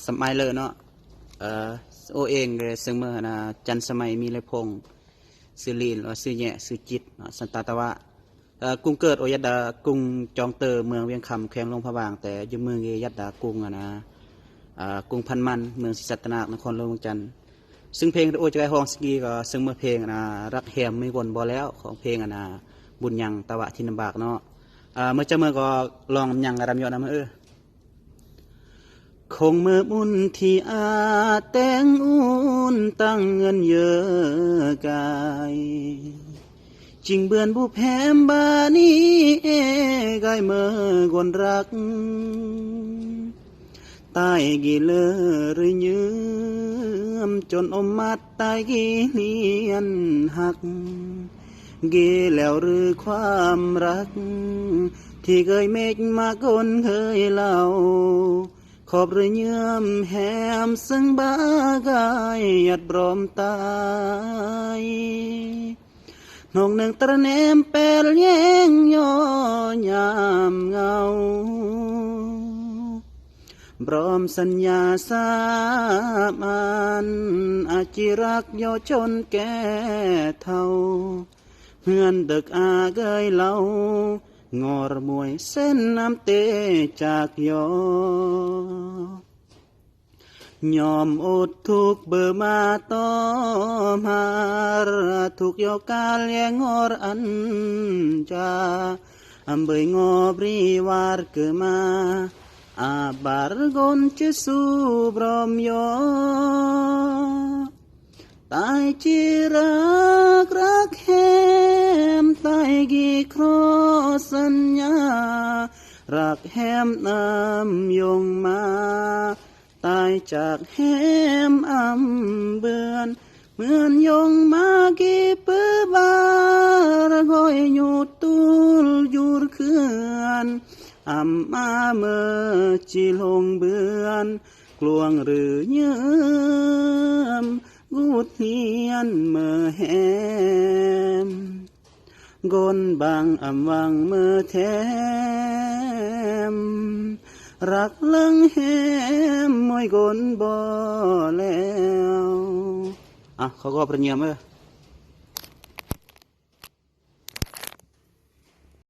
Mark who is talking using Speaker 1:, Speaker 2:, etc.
Speaker 1: สมัยเลยเนาะเอ่อโอเองเลยซึ่งเมื่อนะจันสมัยมีเลยพงศ์ซื้อลีนหรือซื้อแย่ซื้อจิตสันตาตะวะกรุงเกิดโอยัดดากรุงจองเตอเมืองเวียงคำแขวงหลวงพระบางแต่อยู่เมืองยัดดากรุงนะกรุงพันมันเมืองศรีสัตนานครหลวงเวียงจันทร์ซึ่งเพลงโอจอยฮองสกีก็ซึ่งเมื่อเพลงรักแฮมไม่วนบ่แล้วของเพลงบุญยังตะวะทินบากเนาะเมื่อเจ้าเมื่อก็ลองยังรำยอดนะคงเมื่อบุญที่แต่งอุ่นตั้งเงินเยอะกายจิงเบือนผู้แพ้มบานี้กายเมื่อกนรักตายกี่เลอหรือยืมจนอมมัดตายกี่เลียนหักเกแล้วหรือความรักที่เคยเมกมากนเคยเล่าขอบหรือเยื่อมแหมซึ่งบ้ากายยัดบรอมตายนองหนึ่งตระเนมแปลแย้งย่อยามเงาบรอมสัญญาสาบานอาจิรักย่อจนแก่เท่าเฮือนดึกเกยเล่างอรมวยเส้นน้ำเตจากยอมอดทุกเบอร์มาต่อมาทุกโยกาลแยงอรอันจาเบยงอบรีวาร์เกมาบาร์กอนจะสูบรอมยอตายจิรักแหมตายกี่ครอสัญญารักแหมนำยงมาตายจากแหมเบือนเหมือนยงมากี่ปื้อบารกอยหยุดตูลยูรเขื่อนมาเมื่อจีลงเบือนกลวงหรือเยื่อมกูเทียนเมื่อแหมกนบางวังเมื่อแทมรักลังแหมมวยกนบ่แล้วเขาก็ประเนียม